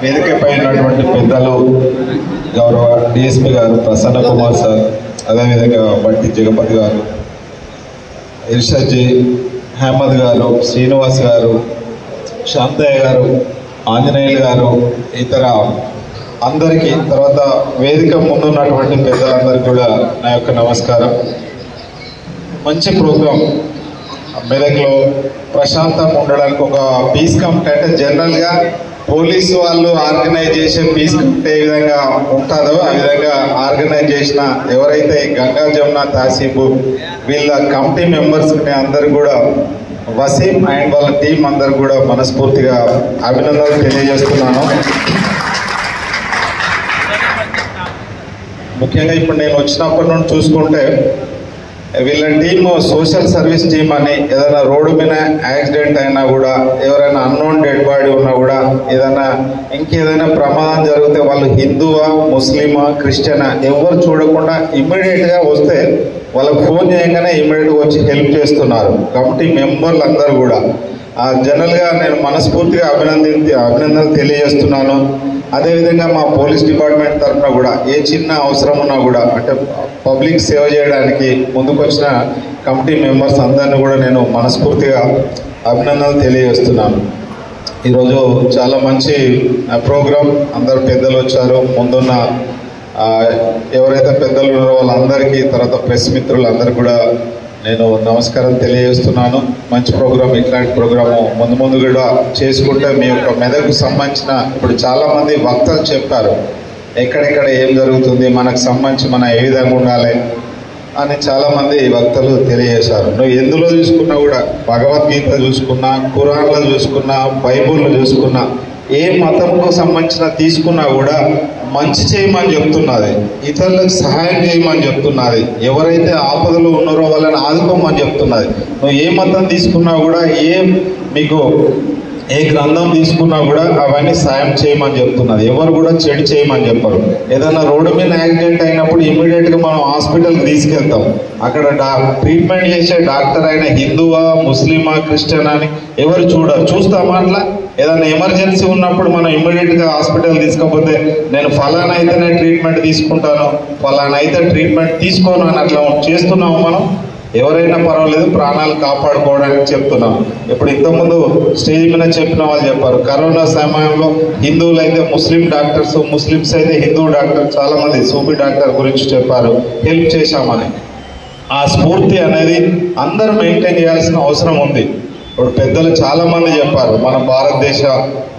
వేదికపై ఉన్నటువంటి పెద్దలు గౌరవ డిఎస్పీ గారు ప్రసన్న కుమార్ సార్, అదేవిధంగా బట్టి జగపతి గారు, ఇర్షద్ జీ, అహ్మద్ గారు, శ్రీనివాస్ గారు, శాంతయ్య గారు, ఆంజనేయులు గారు, ఇతర అందరికీ, తర్వాత వేదిక ముందున్నటువంటి పెద్దలందరికీ కూడా నా యొక్క నమస్కారం. మంచి ప్రోగ్రాం. మెదక్లో ప్రశాంతంగా ఉండడానికి ఒక పీస్ కమిటీ అంటే జనరల్గా పోలీసు వాళ్ళు ఆర్గనైజ్ చేసే పీస్ కమిటీ ఏ విధంగా ఉంటుందో ఆ విధంగా ఆర్గనైజ్ చేసిన ఎవరైతే గంగా జమున తాసీబు వీళ్ళ కమిటీ మెంబర్స్ని అందరు కూడా వసీం అండ్ వాళ్ళ టీం అందరు కూడా మనస్ఫూర్తిగా అభినందనలు తెలియజేస్తున్నాను. ముఖ్యంగా ఇప్పుడు నేను వచ్చినప్పటి నుండి చూసుకుంటే వీళ్ళ టీము సోషల్ సర్వీస్ టీమ్ అని ఏదైనా రోడ్డు మీద యాక్సిడెంట్ అయినా కూడా, ఎవరైనా అన్నోన్ డెడ్ బాడీ ఉన్నా కూడా, ఏదైనా ఇంకేదైనా ప్రమాదం జరిగితే వాళ్ళు హిందువా, ముస్లిమా, క్రిస్టియనా ఎవరు చూడకుండా ఇమ్మీడియట్గా వస్తే వాళ్ళకు ఫోన్ చేయగానే ఇమ్మీడియట్గా వచ్చి హెల్ప్ చేస్తున్నారు కమిటీ మెంబర్లు అందరూ కూడా. జనరల్గా నేను మనస్ఫూర్తిగా అభినందనలు తెలియజేస్తున్నాను. అదేవిధంగా మా పోలీస్ డిపార్ట్మెంట్ తరఫున కూడా ఏ చిన్న అవసరం ఉన్నా కూడా అంటే పబ్లిక్ సేవ చేయడానికి ముందుకొచ్చిన కమిటీ మెంబర్స్ అందరినీ కూడా నేను మనస్ఫూర్తిగా అభినందనలు తెలియజేస్తున్నాను. ఈరోజు చాలా మంచి ప్రోగ్రాం, అందరు పెద్దలు వచ్చారు. ముందున్న ఎవరైతే పెద్దలు ఉన్నారో వాళ్ళందరికీ, తర్వాత ప్రెస్ మిత్రులందరికీ కూడా నేను నమస్కారం తెలియజేస్తున్నాను. మంచి ప్రోగ్రాం, ఇట్లాంటి ప్రోగ్రాము ముందు కూడా చేసుకుంటే మీ యొక్క మెదడుకు సంబంధించిన ఇప్పుడు చాలామంది వక్తలు చెప్పారు ఎక్కడెక్కడ ఏం జరుగుతుంది, మనకు సంబంధించి మనం ఏ విధంగా ఉండాలి అని చాలామంది వక్తలు తెలియజేశారు. నువ్వు ఎందులో చూసుకున్నా కూడా, భగవద్గీత చూసుకున్నా, ఖురాన్లో చూసుకున్నా, బైబుల్లో చూసుకున్నా, ఏ మతంకు సంబంధించిన తీసుకున్నా కూడా మంచి చేయమని చెప్తున్నది, ఇతరులకు సహాయం చేయమని చెప్తున్నది, ఎవరైతే ఆపదలు ఉన్నారో వాళ్ళని ఆదుకోమని చెప్తున్నది. నువ్వు ఏ మతం తీసుకున్నా కూడా, మీకు ఏ గ్రంథం తీసుకున్నా కూడా అవన్నీ సాయం చేయమని చెప్తున్నది. ఎవరు కూడా చెడు చేయమని చెప్పరు. ఏదైనా రోడ్డు మీద యాక్సిడెంట్ అయినప్పుడు ఇమీడియట్గా మనం హాస్పిటల్కి తీసుకెళ్తాం. అక్కడ ట్రీట్మెంట్ చేసే డాక్టర్ అయినా హిందువా, ముస్లిమా, క్రిస్టియనా అని ఎవరు చూడరు. చూస్తామా అట్లా? ఏదైనా ఎమర్జెన్సీ ఉన్నప్పుడు మనం ఇమ్మీడియట్గా హాస్పిటల్ తీసుకపోతే నేను ఫలానా అయితేనే ట్రీట్మెంట్ తీసుకుంటాను, ఫలానా అయితే ట్రీట్మెంట్ తీసుకోను అని అట్లా చేస్తున్నాము మనం. ఎవరైనా పర్వాలేదు, ప్రాణాలు కాపాడుకోవడానికి చెప్తున్నాం. ఇప్పుడు ఇంతకుముందు స్టేజ్ మీద చెప్పిన వాళ్ళు చెప్పారు, కరోనా సమయంలో హిందువులు అయితే ముస్లిం డాక్టర్స్, ముస్లిమ్స్ అయితే హిందూ డాక్టర్, చాలామంది సూఫీ డాక్టర్ గురించి చెప్పారు, హెల్ప్ చేశామని. ఆ స్ఫూర్తి అనేది అందరూ మెయింటైన్ చేయాల్సిన అవసరం ఉంది. ఇప్పుడు పెద్దలు చాలామంది చెప్పారు మన భారతదేశ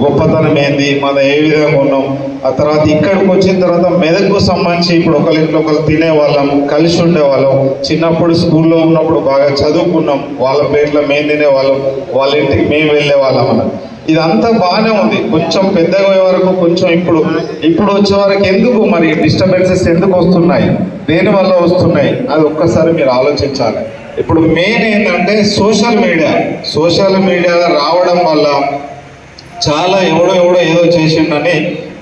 గొప్పతనం ఏంది, మనం ఏ విధంగా ఉన్నాం. ఆ తర్వాత ఇక్కడికి వచ్చిన తర్వాత మెదక్కు సంబంధించి ఇప్పుడు ఒకరింట్లో ఒకరు తినేవాళ్ళం, కలిసి ఉండేవాళ్ళం. చిన్నప్పుడు స్కూల్లో ఉన్నప్పుడు బాగా చదువుకున్నాం, వాళ్ళ పేర్లో మేము తినేవాళ్ళం, వాళ్ళ ఇంటికి మేము వెళ్ళే వాళ్ళం అన్న. ఇదంతా బాగానే ఉంది. కొంచెం పెద్దగా అయ్యే వరకు కొంచెం ఇప్పుడు వచ్చే వరకు ఎందుకు మరి డిస్టర్బెన్సెస్ ఎందుకు వస్తున్నాయి, దేనివల్ల వస్తున్నాయి, అది ఒక్కసారి మీరు ఆలోచించాలి. ఇప్పుడు మెయిన్ ఏంటంటే సోషల్ మీడియా రావడం వల్ల చాలా ఎవడో ఏదో చేసిండని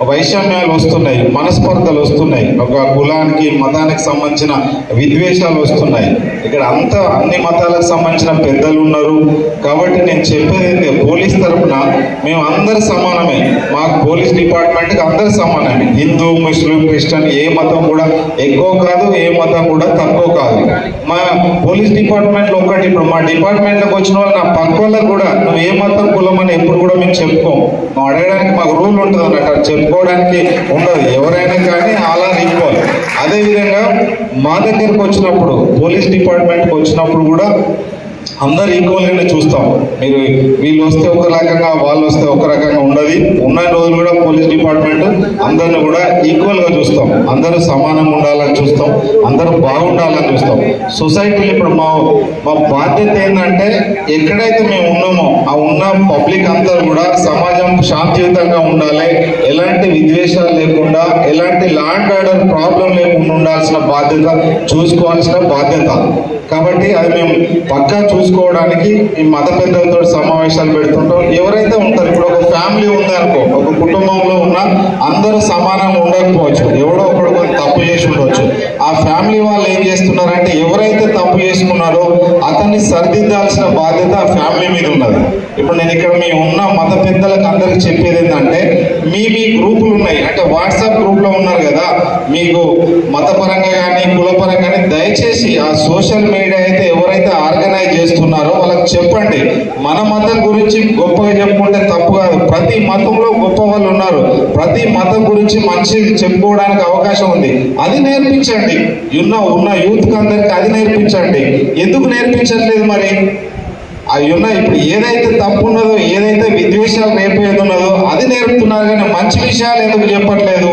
వైషమ్యాలు వస్తున్నాయి, మనస్పర్ధలు వస్తున్నాయి, ఒక కులానికి మతానికి సంబంధించిన విద్వేషాలు వస్తున్నాయి. ఇక్కడ అన్ని మతాలకు సంబంధించిన పెద్దలు ఉన్నారు. కాబట్టి నేను చెప్పేది పోలీస్ తరఫున మేము అందరు సమానమే, మాకు పోలీస్ డిపార్ట్మెంట్కి అందరు సమానమే. హిందూ, ముస్లిం, క్రిస్టియన్ ఏ మతం కూడా ఎక్కువ కాదు, ఏ మతం కూడా తక్కువ కాదు. మా పోలీస్ డిపార్ట్మెంట్లో ఒకటి, ఇప్పుడు మా డిపార్ట్మెంట్లోకి వచ్చిన వాళ్ళు నా పక్క వాళ్ళకు కూడా నువ్వు ఏ మతం కులం అని ఎప్పుడు కూడా మేము చెప్పుకోము. మేము అడగడానికి మాకు రూల్ ఉంటుంది అన్నట్టు, చెప్పుకోవడానికి ఉండదు. ఎవరైనా కానీ అలా ఈక్వల్. అదేవిధంగా మా దగ్గరకు వచ్చినప్పుడు, పోలీస్ డిపార్ట్మెంట్కి వచ్చినప్పుడు కూడా అందరు ఈక్వల్గానే చూస్తాం. మీరు వీళ్ళు వస్తే ఒక రకంగా, వాళ్ళు వస్తే ఒక రకంగా ఉండదు. ఉన్న రోజులు కూడా పోలీస్ డిపార్ట్మెంట్ అందరిని కూడా ఈక్వల్గా చూస్తాం. అందరూ సమానంగా ఉండాలని చూస్తాం, అందరూ బాగుండాలని చూస్తాం. సొసైటీలో ఇప్పుడు మా బాధ్యత ఏంటంటే ఎక్కడైతే మేము ఉన్నామో ఆ ఉన్న పబ్లిక్ అందరూ కూడా సమాజం శాంతియుతంగా ఉండాలి, ఎలాంటి విద్వేషాలు లేకుండా, ఎలాంటి లా అండ్ ఆర్డర్ ప్రాబ్లం లేకుండా ఉండాల్సిన బాధ్యత, చూసుకోవాల్సిన బాధ్యత. కాబట్టి అది మేము పక్కా చూసుకోవడానికి ఈ మత పెద్దలతో సమావేశాలు పెడుతుంటాం. ఎవరైతే ఉంటారు, ఇప్పుడు ఒక ఫ్యామిలీ ఉందనుకో, ఒక కుటుంబంలో ఉన్న అందరూ సమానంగా ఉండకపోవచ్చు, ఎవడో ఒకడు కొంచెం తప్పు చేసి ఉండవచ్చు. ఆ ఫ్యామిలీ వాళ్ళు ఏం చేస్తున్నారంటే ఎవరైతే తప్పు చేసుకున్నారో అతన్ని సరిదిద్దాల్సిన బాధ్యత ఆ ఫ్యామిలీ మీద ఉన్నది. ఇప్పుడు నేను ఇక్కడ మీ ఉన్న మత పెద్దలకు అందరికి చెప్పేది ఏంటంటే మీ గ్రూపులు ఉన్నాయి, అంటే వాట్సాప్ గ్రూప్ లో ఉన్నారు కదా, మీకు మతపరంగా కానీ కులపరంగా కానీ దయచేసి ఆ సోషల్ మీడియా అయితే ఎవరైతే ఆర్గనైజ్ చేస్తున్నారో వాళ్ళకి చెప్పండి. మన మతం గురించి గొప్పగా చెప్పుకుంటే తప్పు కాదు, ప్రతి మతంలో గొప్ప వాళ్ళు ఉన్నారు, ప్రతి మతం గురించి మంచిది చెప్పుకోవడానికి అవకాశం ఉంది. అది నేర్పించండి, ఉన్న యూత్ కి అందరికి అది నేర్పించండి. ఎందుకు నేర్పించట్లేదు మరి? అవి ఉన్నాయి. ఇప్పుడు ఏదైతే తప్పు ఉన్నదో, ఏదైతే విద్వేషాలు రేపేది ఉన్నదో అది నేర్పుతున్నారు, కానీ మంచి విషయాలు ఎందుకు చెప్పట్లేదు?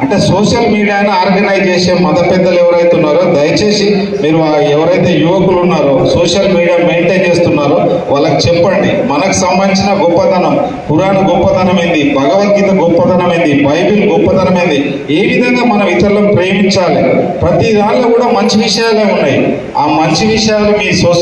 అంటే సోషల్ మీడియాని ఆర్గనైజ్ చేసే మత పెద్దలు ఎవరైతే ఉన్నారో దయచేసి మీరు ఎవరైతే యువకులు ఉన్నారో సోషల్ మీడియా మెయింటైన్ చేస్తున్నారో వాళ్ళకి చెప్పండి. మనకు సంబంధించిన గొప్పతనం, ఖురాన్ గొప్పతనం ఏంది, భగవద్గీత గొప్పతనం ఏంది, బైబిల్ గొప్పతనం ఏంది, ఏ విధంగా మనం ఇతరులను ప్రేమించాలి, ప్రతి దానిలో కూడా మంచి విషయాలే ఉన్నాయి. ఆ మంచి విషయాలు మీ